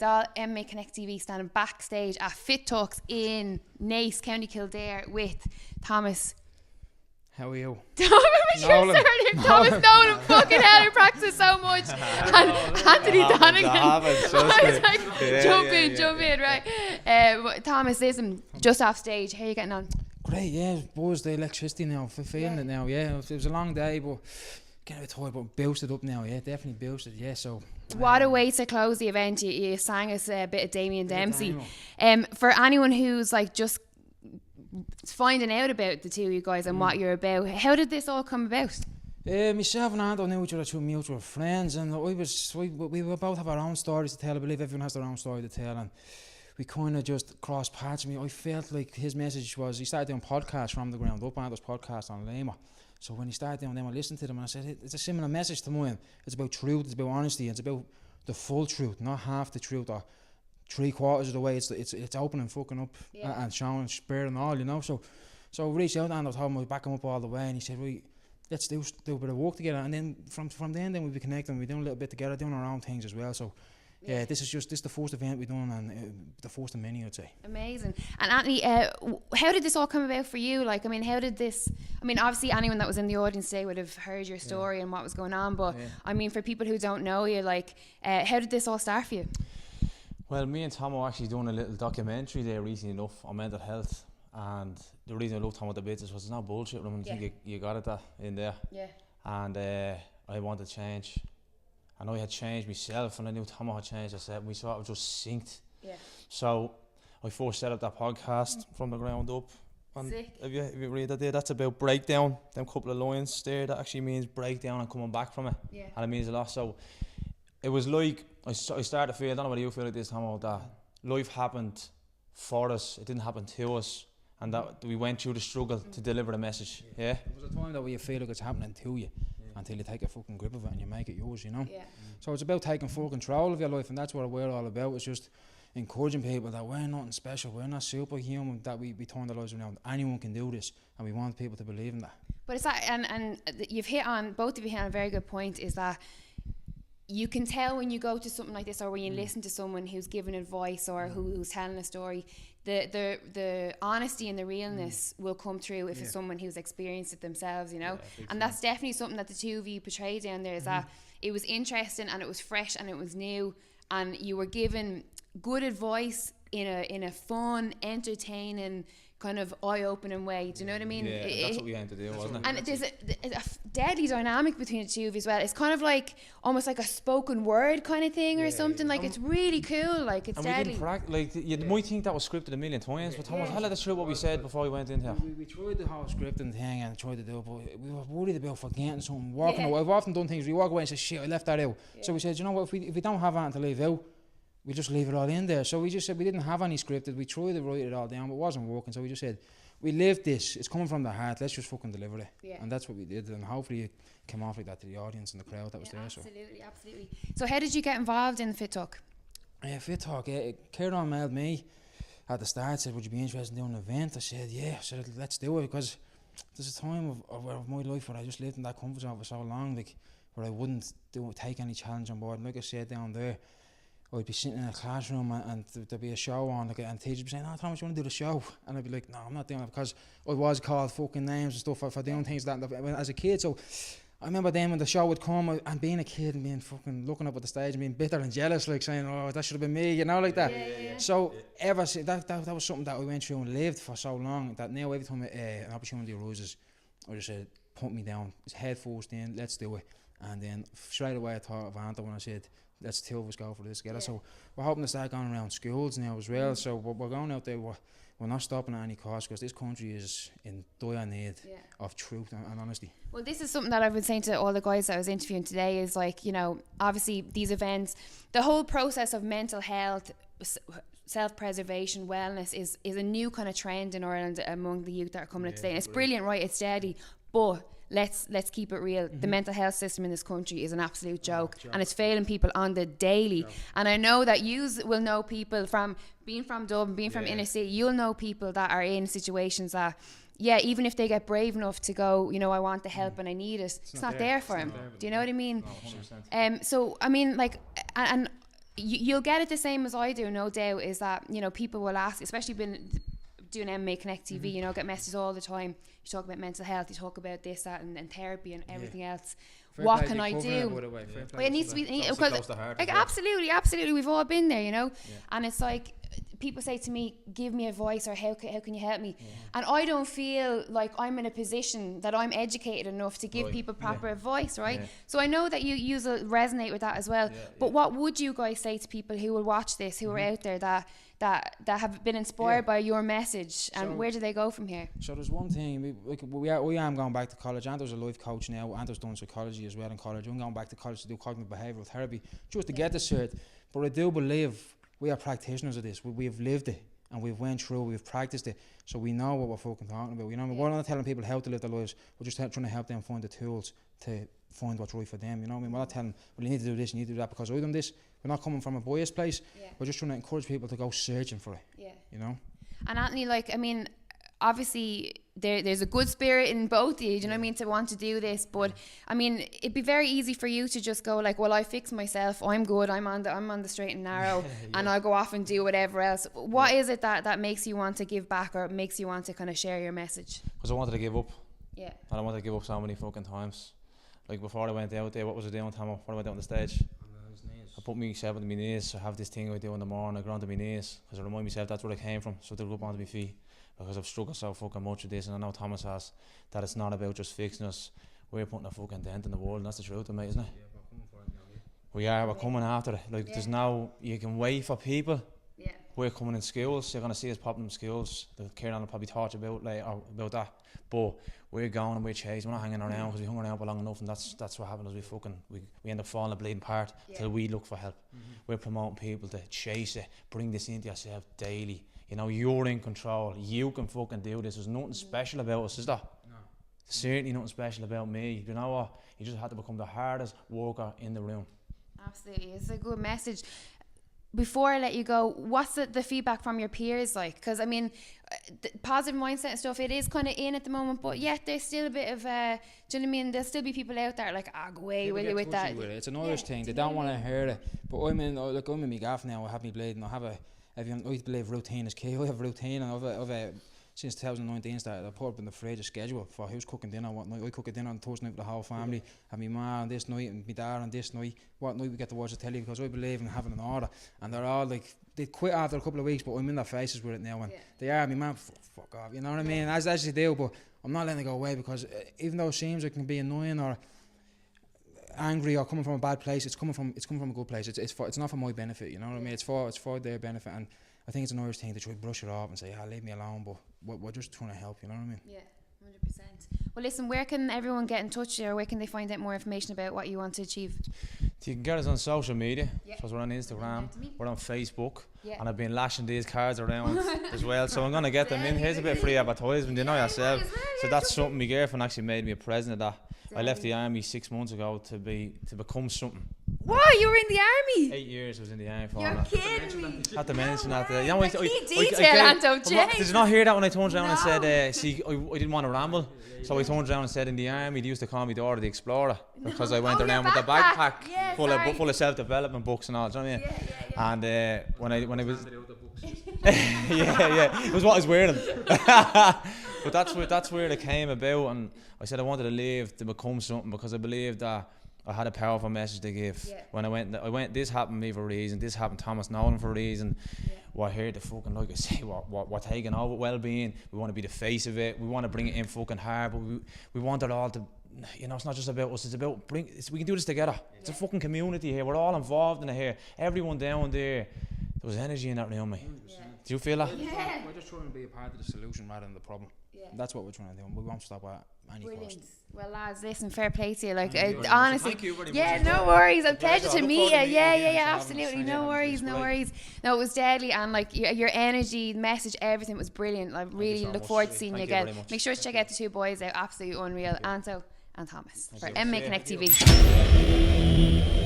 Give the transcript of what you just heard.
all MMA Connect TV standing backstage at Fit Talks in Naas, County Kildare with Thomas. How are you? Nolan. Thomas Nolan. Fucking hell, you practice so much. And Anthony Donergan. Jump in, right? Thomas, listen, just off stage, how are you getting on? Great, yeah. Boys, the electricity now, feeling it now, yeah. It was a long day, but getting a bit tired, but boosted up now, yeah. Definitely boosted, yeah. So. What a way to close the event. You sang us a bit of Damien Dempsey. For anyone who's like just finding out about the two of you guys and what you're about, how did this all come about? Myself and Ando knew each other through mutual friends, and we both have our own stories to tell. I believe everyone has their own story to tell, and we kind of just crossed paths. I felt like his message was, he started doing podcasts from the ground up, Ando's podcast on Lima. So when he started doing them, I listened to them and I said, it's a similar message to mine. It's about truth, it's about honesty, it's about the full truth, not half the truth or 3/4 of the way. It's opening fucking up and showing spirit and all, you know. So we reached out to Ando, told him we'd back him up all the way, and he said, right, let's do a bit of work together. And then from then we'll be connecting, we're doing a little bit together, doing our own things as well. So yeah, this is the first event we've done, and the first of many, I'd say. Amazing. And Anthony, how did this all come about for you? Like, I mean, how did this? I mean, obviously, anyone that was in the audience today would have heard your story and what was going on. But I mean, for people who don't know you, like, how did this all start for you? Well, me and Tom were actually doing a little documentary there recently enough on mental health, and the reason I loved Tom with the bits was it's not bullshit. I think you got it in there. Yeah. And I wanted change. I know I had changed myself, and I knew Tom had changed. I said we sort of just synced. Yeah. So I first set up that podcast from the ground up. And sick. If you read that there, that's about breakdown. Them couple of lines there, that actually means breakdown and coming back from it. Yeah. And it means a lot. So it was like I started to feel, I don't know whether you feel like this, Tom, that life happened for us. It didn't happen to us. And that we went through the struggle to deliver the message. Yeah. There was a time that where you feel like it's happening to you. Until you take a fucking grip of it and you make it yours, you know. Yeah. So it's about taking full control of your life, and that's what we're all about. It's just encouraging people that we're nothing special, we're not superhuman, that we turn their lives around. Anyone can do this, and we want people to believe in that. But it's that, and you've hit on, both of you hit on a very good point, is that you can tell when you go to something like this, or when you listen to someone who's giving advice or who's telling a story, the honesty and the realness will come through if it's someone who's experienced it themselves, you know. And that's definitely something that the two of you portrayed down there, is that it was interesting and it was fresh and it was new, and you were given good advice in a fun, entertaining, kind of eye-opening way. Do you know what I mean? Yeah, that's what we had to do, wasn't it? And there's a deadly dynamic between the two of you as well. It's kind of like almost like a spoken word kind of thing or something. Like it's really cool. Like it's deadly. You might think that was scripted a million times, but Thomas, hell, that's true what we said before we went in here. We tried the whole scripting thing and tried to do it, but we were worried about forgetting something. Walking away. I've often done things. We walk away and say, "Shit, I left that out." So we said, you know what? If we don't have anything to leave out, we just leave it all in there. So we just said we didn't have any scripted. We tried to write it all down, but it wasn't working. So we just said, we lived this. It's coming from the heart. Let's just fucking deliver it. Yeah. And that's what we did. And hopefully it came off like that to the audience and the crowd that was there. Absolutely. So how did you get involved in Fit Talk? Fit Talk. Kieran mailed me at the start, said, would you be interested in doing an event? I said, yeah. I said, let's do it, because there's a time of my life where I just lived in that comfort zone for so long, like, where I wouldn't take any challenge on board. And like I said down there, I'd be sitting in a classroom and there'd be a show on, like, and teachers would be saying, "Oh, Thomas, you want to do the show?" And I'd be like, "No, I'm not doing it," because I was called fucking names and stuff for doing things that as a kid. So I remember then when the show would come, and being a kid and being fucking looking up at the stage and being bitter and jealous, like saying, "Oh, that should have been me," you know, like that. Yeah. So ever since that was something that I went through and lived for so long, that now every time an opportunity arises, I just said, put me down, it's head first in, let's do it. And then straight away I thought of Anto when I said, let's two of us go for this together. So we're hoping to start going around schools now as well. So we're going out there, we're not stopping at any cost, because this country is in dire need of truth and honesty. Well, this is something that I've been saying to all the guys that I was interviewing today, is like, you know, obviously these events, the whole process of mental health, self-preservation, wellness is a new kind of trend in Ireland among the youth that are coming up today. And it's brilliant, right? It's steady, but let's keep it real. The mental health system in this country is an absolute joke, and it's failing people on the daily. And I know that you will know people from being from Dublin, being from inner city. You'll know people that are in situations that, even if they get brave enough to go, you know, I want the help and I need it, it's not there for them. Do you know what I mean? So I mean, like, and you'll get it the same as I do, no doubt, is that, you know, people will ask, especially doing MMA Connect TV, you know, get messages all the time. You talk about mental health, you talk about this, that, and therapy and everything else. What can I do? But it needs to be, because like, absolutely, we've all been there, you know. And it's like, people say to me, give me a voice, or how can you help me? And I don't feel like I'm in a position that I'm educated enough to give people proper advice, right? So I know that you resonate with that as well. But what would you guys say to people who will watch this, who are out there that have been inspired by your message, and where do they go from here? So there's one thing, we am going back to college. Anthony's a life coach now. Anthony's done psychology as well in college. I'm going back to college to do cognitive behavioural therapy just to get the cert. But I do believe we are practitioners of this. We have lived it, and we've went through, we've practiced it, so we know what we're fucking talking about. You know, we're not telling people how to live their lives. We're just trying to help them find the tools to find what's right for them. You know what I mean? We're not telling, well, you need to do this, you need to do that because I've done this. We're not coming from a biased place. We're just trying to encourage people to go searching for it. You know. And Anthony, like, I mean, obviously there's a good spirit in both of you, do you know what I mean, to want to do this, but I mean, it'd be very easy for you to just go like, well, I fix myself, I'm good, I'm on the straight and narrow, and I'll go off and do whatever else. What is it that makes you want to give back, or makes you want to kind of share your message? Because I wanted to give up. And I wanted to give up so many fucking times. Like, before I went out there, what was I doing, Tomo? Before I went out on the stage, I put myself on my knees. I have this thing I do in the morning, I go onto my knees, because I remind myself that's where I came from, so to go up onto my feet, because I've struggled so fucking much with this. And I know Thomas has, that it's not about just fixing us, we're putting a fucking dent in the world, and that's the truth, mate, isn't it? We're coming for it now, we're coming after it. Like, there's now, you can wait for people. We're coming in schools, you're going to see us popping in schools. Kieran will probably talk about later about that, but we're going and we're chasing, we're not hanging around, because we hung around for long enough, and that's what happens. We end up falling a bleeding apart till we look for help. We're promoting people to chase it, bring this into yourself daily. You know, you're in control, you can fucking do this. There's nothing special about us, is there? No. Certainly nothing special about me. You know what? You just had to become the hardest worker in the room. Absolutely, it's a good message. Before I let you go, what's the feedback from your peers like? Because I mean, the positive mindset and stuff, it is kind of in at the moment, but yet there's still a bit of, do you know what I mean? There'll still be people out there like, go away, will you, with that? It's an Irish thing, they don't want to hear it. But I'm in my gaff now, I have me blade, and I believe routine is key. I have a routine, and I've since 2019 started, I put up in the fridge a schedule for who's cooking dinner, what night. I cook a dinner on Thursday night with the whole family, and my ma on this night, and my dad on this night, what night we get to watch the telly, because I believe in having an order. And they're all like, they quit after a couple of weeks, but I'm in their faces with it now, and they are, my man, fuck off, you know what I mean? As they do, but I'm not letting it go away, because even though it seems it can be annoying or angry or coming from a bad place, it's coming from a good place. It's not for my benefit, you know what I mean? It's for their benefit, and I think it's an Irish thing to try to brush it off and say, leave me alone, but we're just trying to help, you know what I mean? Yeah, 100%. Well, listen, where can everyone get in touch, or where can they find out more information about what you want to achieve? You can get us on social media, because we're on Instagram, we're on Facebook, and I've been lashing these cards around as well, so I'm going to get them in. Here's a bit of free advertisement, you know yourself. So that's something my girlfriend actually made me a present of that. I left the army 6 months ago to become something. What? You were in the army? 8 years I was in the army for. You're kidding me. Had to mention that. You know, Did you not hear that when I turned around and said, see, I didn't want to ramble, so I turned around and said, in the army they used to call me Dora the Explorer, because I went around with a backpack full of self-development books and all, do you know what I mean? And when I was it was what I was wearing. But that's where it came about, and I said I wanted to leave to become something, because I believed that I had a powerful message to give. When I went, this happened to me for a reason, this happened to Thomas Nolan for a reason. We're here to fucking, like I say, we're taking over well-being. We want to be the face of it. We want to bring it in fucking hard, but we want it all to, you know, it's not just about us, it's about we can do this together. It's a fucking community here, we're all involved in it here. Everyone down there was energy in that room, mate. Do you feel that? We're just trying to be a part of the solution rather than the problem. That's what we're trying to do, and we won't stop at any cost. Well, lads, listen, fair play to you. Like, honestly, thank you very much. No worries. A pleasure to meet you. Yeah, absolutely. No worries. No, it was deadly, and like your energy, message, everything was brilliant. I really look forward to seeing you again. Make sure to check out the two boys out. Absolutely unreal, Anto and Thomas, for MMA Connect TV.